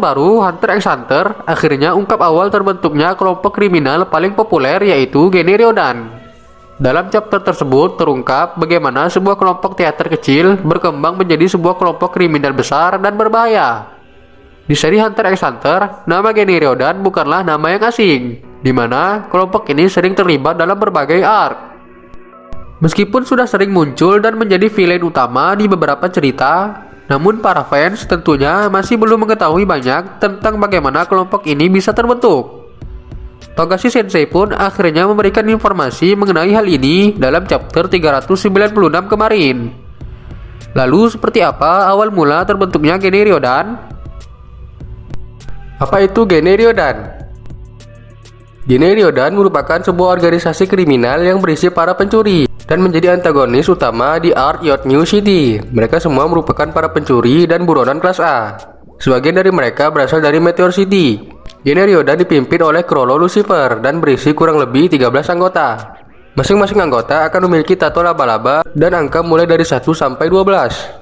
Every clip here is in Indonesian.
terbaru, Hunter x Hunter akhirnya ungkap awal terbentuknya kelompok kriminal paling populer, yaitu Generiodon. Dalam chapter tersebut terungkap bagaimana sebuah kelompok teater kecil berkembang menjadi sebuah kelompok kriminal besar dan berbahaya. Di seri Hunter x Hunter, nama Generiodon bukanlah nama yang asing, di mana kelompok ini sering terlibat dalam berbagai arc. Meskipun sudah sering muncul dan menjadi villain utama di beberapa cerita, namun para fans tentunya masih belum mengetahui banyak tentang bagaimana kelompok ini bisa terbentuk. Togashi Sensei pun akhirnya memberikan informasi mengenai hal ini dalam chapter 396 kemarin. Lalu seperti apa awal mula terbentuknya Generiodon? Apa itu Generiodon? Generiodon merupakan sebuah organisasi kriminal yang berisi para pencuri dan menjadi antagonis utama di arc Yacht New City. Mereka semua merupakan para pencuri dan buronan kelas A. Sebagian dari mereka berasal dari Meteor City. Generiodon dipimpin oleh Chrollo Lucifer dan berisi kurang lebih 13 anggota. Masing-masing anggota akan memiliki tato laba-laba dan angka mulai dari 1 sampai 12.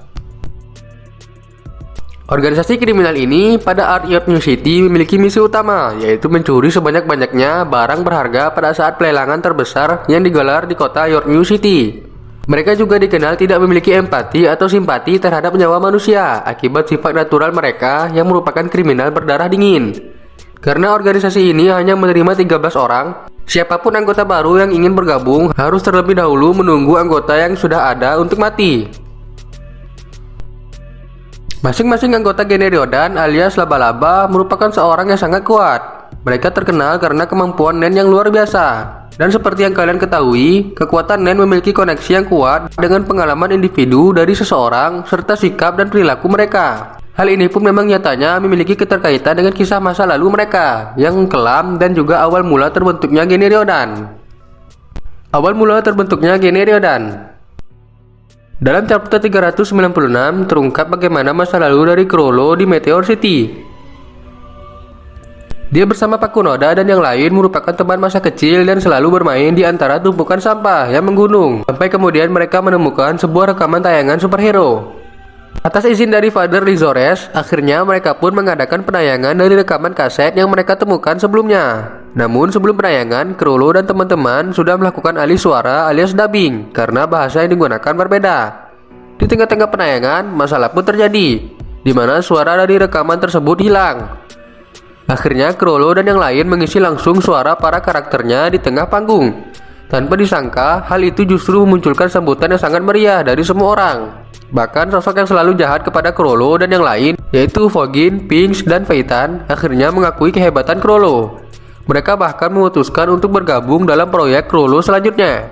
Organisasi kriminal ini pada arc Yacht New City memiliki misi utama, yaitu mencuri sebanyak-banyaknya barang berharga pada saat pelelangan terbesar yang digelar di kota Yacht New City. Mereka juga dikenal tidak memiliki empati atau simpati terhadap nyawa manusia akibat sifat natural mereka yang merupakan kriminal berdarah dingin. Karena organisasi ini hanya menerima 13 orang, siapapun anggota baru yang ingin bergabung harus terlebih dahulu menunggu anggota yang sudah ada untuk mati. Masing-masing anggota Generiodon alias laba-laba merupakan seorang yang sangat kuat. Mereka terkenal karena kemampuan Nen yang luar biasa. Dan seperti yang kalian ketahui, kekuatan Nen memiliki koneksi yang kuat dengan pengalaman individu dari seseorang serta sikap dan perilaku mereka. Hal ini pun memang nyatanya memiliki keterkaitan dengan kisah masa lalu mereka yang kelam dan juga awal mula terbentuknya Generiodon. Awal mula terbentuknya Generiodon. Dalam chapter 396 terungkap bagaimana masa lalu dari Chrollo di Meteor City. Dia bersama Pakunoda dan yang lain merupakan teman masa kecil dan selalu bermain di antara tumpukan sampah yang menggunung. Sampai kemudian mereka menemukan sebuah rekaman tayangan superhero. Atas izin dari Father Lizores, akhirnya mereka pun mengadakan penayangan dari rekaman kaset yang mereka temukan sebelumnya. Namun sebelum penayangan, Chrollo dan teman-teman sudah melakukan alih suara alias dubbing karena bahasa yang digunakan berbeda. Di tengah-tengah penayangan, masalah pun terjadi, di mana suara dari rekaman tersebut hilang. Akhirnya Chrollo dan yang lain mengisi langsung suara para karakternya di tengah panggung. Tanpa disangka, hal itu justru memunculkan sambutan yang sangat meriah dari semua orang. Bahkan sosok yang selalu jahat kepada Chrollo dan yang lain, yaitu Fogin, Pinks, dan Phaeton, akhirnya mengakui kehebatan Chrollo. Mereka bahkan memutuskan untuk bergabung dalam proyek Chrollo selanjutnya.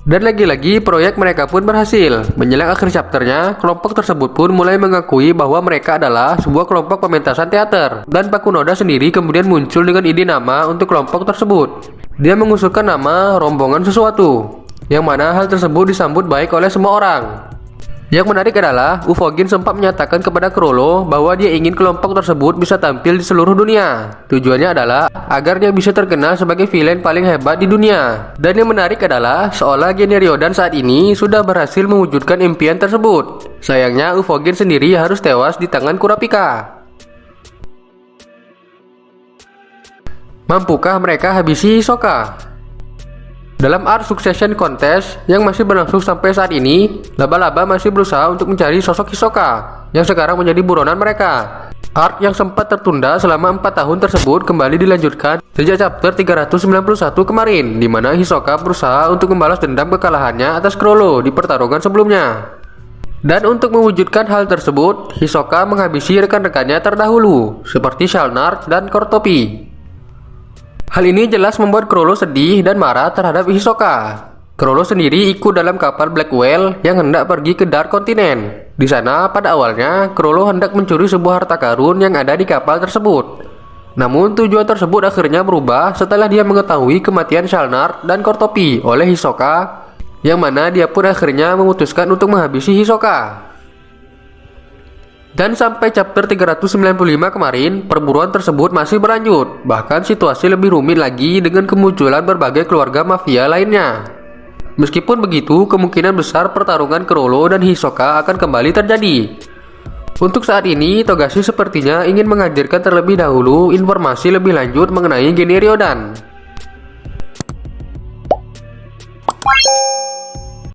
Dan lagi-lagi proyek mereka pun berhasil. Menjelang akhir chapternya, kelompok tersebut pun mulai mengakui bahwa mereka adalah sebuah kelompok pementasan teater. Dan Pakunoda sendiri kemudian muncul dengan ide nama untuk kelompok tersebut. Dia mengusulkan nama rombongan sesuatu, yang mana hal tersebut disambut baik oleh semua orang. Yang menarik adalah Ufogin sempat menyatakan kepada Chrollo bahwa dia ingin kelompok tersebut bisa tampil di seluruh dunia. Tujuannya adalah agar dia bisa terkenal sebagai villain paling hebat di dunia. Dan yang menarik adalah seolah Generiodon saat ini sudah berhasil mewujudkan impian tersebut. Sayangnya Ufogin sendiri harus tewas di tangan Kurapika. Mampukah mereka habisi Hisoka? Dalam arc Succession Contest yang masih berlangsung sampai saat ini, laba-laba masih berusaha untuk mencari sosok Hisoka yang sekarang menjadi buronan mereka. Arc yang sempat tertunda selama 4 tahun tersebut kembali dilanjutkan sejak chapter 391 kemarin, di mana Hisoka berusaha untuk membalas dendam kekalahannya atas Chrollo di pertarungan sebelumnya. Dan untuk mewujudkan hal tersebut, Hisoka menghabisi rekan-rekannya terdahulu, seperti Shalnart dan Kortopi. Hal ini jelas membuat Chrollo sedih dan marah terhadap Hisoka. Chrollo sendiri ikut dalam kapal Blackwell yang hendak pergi ke Dark Continent. Di sana, pada awalnya, Chrollo hendak mencuri sebuah harta karun yang ada di kapal tersebut. Namun, tujuan tersebut akhirnya berubah setelah dia mengetahui kematian Shalnart dan Kortopi oleh Hisoka, yang mana dia pun akhirnya memutuskan untuk menghabisi Hisoka. Dan sampai chapter 395 kemarin, perburuan tersebut masih berlanjut. Bahkan situasi lebih rumit lagi dengan kemunculan berbagai keluarga mafia lainnya. Meskipun begitu, kemungkinan besar pertarungan Chrollo dan Hisoka akan kembali terjadi. Untuk saat ini, Togashi sepertinya ingin mengajarkan terlebih dahulu informasi lebih lanjut mengenai geni Ryodan.